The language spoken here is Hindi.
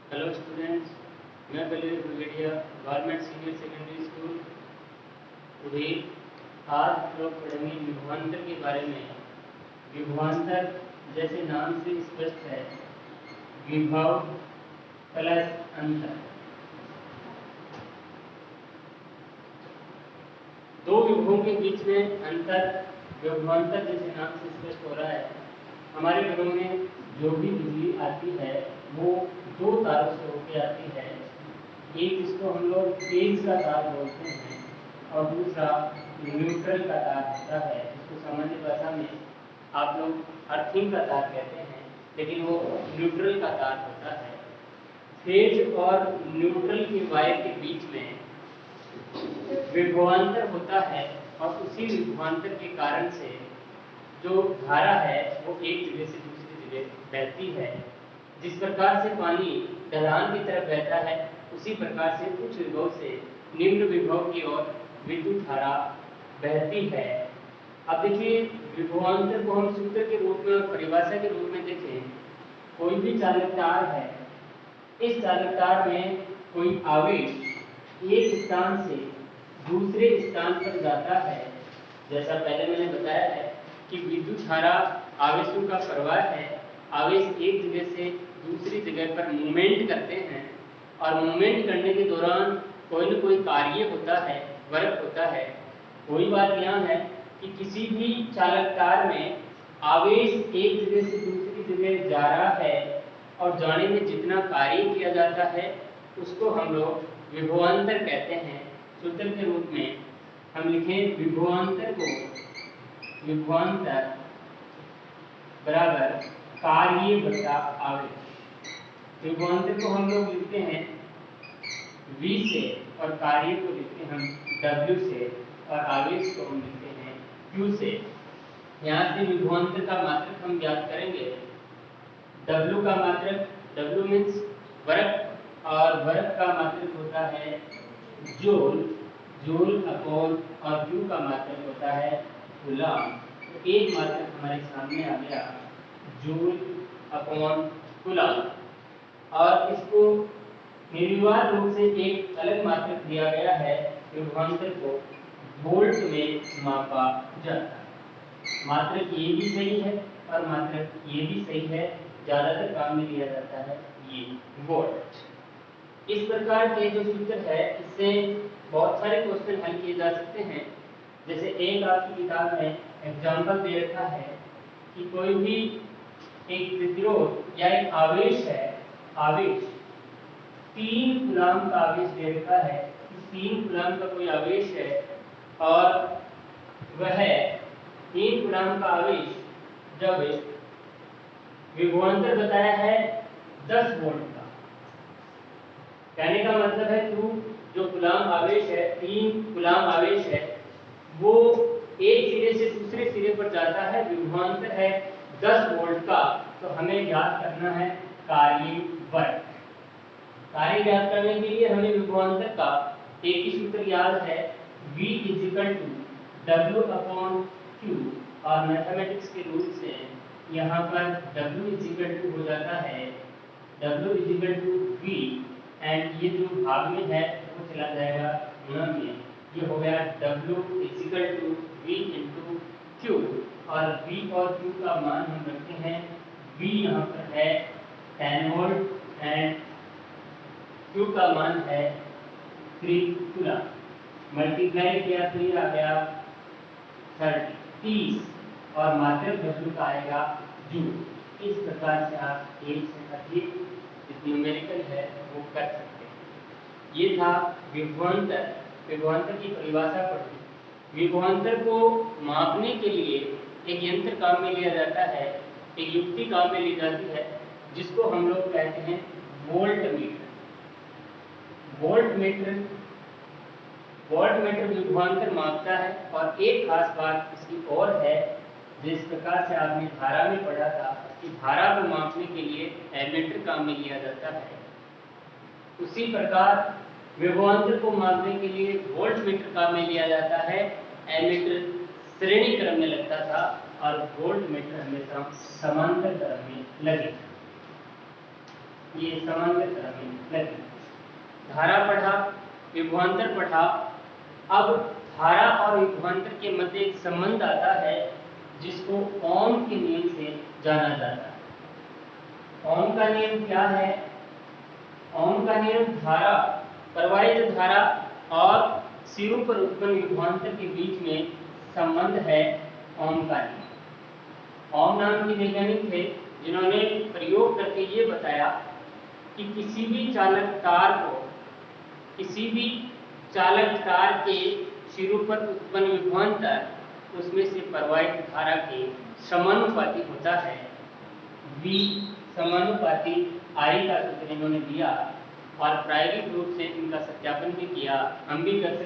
हेलो स्टूडेंट्स, मैं बलवीर ब्रिगेडिया government senior secondary school. Today आज हम लोग पढ़ेंगे विभवांतर के बारे में। विभवांतर जैसे नाम से स्पष्ट है, विभव प्लस अंतर। दो विभवों के बीच में अंतर विभवांतर जैसे नाम से स्पष्ट हो रहा है। हमारे घरों में जो भी बिजली आती है वो दो तारों से होकर आती है। एक इसको हम लोग फेज का तार बोलते हैं और दूसरा न्यूट्रल का तार होता है, जिसको सामान्य भाषा में आप लोग अर्थिंग का तार कहते हैं, लेकिन वो न्यूट्रल का तार होता है। फेज और न्यूट्रल के वायर के बीच में विभवांतर होता है और उसी विभवांतर के कारण से जो धारा है वो एक जगह से दूसरी जगह बहती है। जिस प्रकार से पानी ढलान की तरफ बहता है, उसी प्रकार से उच्च विभव से निम्न विभव की ओर विद्युत धारा बहती है। अब देखिए, विभवांतर को हम सूत्र के रूप में और परिभाषा के रूप में देखें। कोई भी चालक तार है, इस चालक तार में कोई आवेश एक स्थान से दूसरे स्थान पर जाता है। जैसा पहले मैंने बताया है कि विद्युत धारा आवेशों का प्रवाह है। आवेश एक जगह से दूसरी जगह पर मूवमेंट करते हैं और मूवमेंट करने के दौरान कोई न कोई कार्य होता है, वर्क होता है। कोई बात यहाँ है कि किसी भी चालक तार में आवेश एक जगह से दूसरी जगह जा रहा है और जाने में जितना कार्य किया जाता है उसको हम लोग विभवांतर कहते हैं। सूत्र के रूप में हम लिखें विभवांतर को, विभवांतर बराबर कार्य बटा आवेश। विभवांतर को हम लोग लिखते हैं V से और कार्य को लिखते हैं हम W से और आवेश को हम लिखते हैं Q से। यहाँ से विभवांतर का मात्रक हम ज्ञात करेंगे। W का मात्रक, W मीन्स वर्क, और वर्क का मात्रक होता है जूल, जूल अपॉन, और Q का मात्रक होता है कूलम। तो एक मात्रक हमारे सामने आ गया, जूल अपॉन कूलम। और इसको निर्विवाद रूप से एक अलग मात्रक दिया गया है, विभवांतर को वोल्ट में मापा जाता है। मात्रक ये भी सही है और मात्रक ये भी सही है, ज्यादातर काम में लिया जाता है ये वोल्ट। इस प्रकार के जो सूत्र है, इससे बहुत सारे क्वेश्चन हल किए जा सकते हैं। जैसे एक आपकी किताब में एग्जाम्पल दे रखा है कि कोई भी एक प्रतिरोध या एक आवेश है, आवेश 3 कूलम का आवेश दे रखा है। 3 कूलम का कोई आवेश है और वह 3 कूलम का आवेश जब विभवांतर बताया है 10 वोल्ट का, कहने का मतलब है कि जो कूलम आवेश है, 3 कूलम आवेश है, वो एक सिरे से दूसरे सिरे पर जाता है। विभवांतर है 10 वोल्ट का, तो हमें ज्ञात करना है कार्य वर्क। कार्य ज्ञात करने के लिए हमें विभवांतर का एक ही सूत्र याद है, V = W अपॉन Q, और मैथमेटिक्स के रूल से यहाँ पर W हो जाता है W V, एंड ये जो भाग में है वो चला जाएगा गुणा में। ये हो गया W V इंटू Q, और V और Q का मान हम रखते हैं। V यहाँ पर है 10 वोल्ट एंड Q का मान है 3 कूलम। मल्टीप्लाई किया तो ये आ गया 30, और मात्रक W का आएगा जूल। इस प्रकार से आप एक से अधिक न्यूमेरिकल है वो कर सकते हैं। ये था विभवांतर। विभवांतर की परिभाषा पढ़ी। विभवांतर को मापने के लिए एक यंत्र काम में लिया जाता है, एक युक्ति काम में ली जाती है, जिसको हम लोग कहते हैं वोल्ट मीटर। वोल्ट मीटर विभवांतर मापता है। और एक खास बात इसकी और है, जिस प्रकार से आपने धारा में पढ़ा था कि धारा को मापने के लिए एमीटर काम में लिया जाता है, उसी प्रकार विभवांतर को मापने के लिए वोल्ट मीटर काम में लिया जाता है। एमीटर श्रेणी क्रम में लगता था और वोल्ट मीटर हमेशा समांतर क्रम में लगेगा। ये समांतर तरह में लगी। धारा पढ़ा, विभवांतर पढ़ा। अब धारा और विभवांतर के मध्य एक संबंध आता है जिसको ओम के नियम से जाना जाता है। ओम का नियम क्या है? ओम का नियम धारा, प्रवाहित धारा और सिरों पर उत्पन्न विभवांतर के बीच में संबंध है ओम का नियम। ओम नाम के वैज्ञानिक थे जिन्होंने प्रयोग करके ये बताया कि किसी भी चालक तार के सिरों पर उत्पन्न विभवांतर उसमें से प्रवाहित धारा के समानुपाती होता है। V समानुपाती I का सूत्र इन्होंने दिया और प्रायोगिक रूप से इनका सत्यापन भी किया। हम भी कर सकते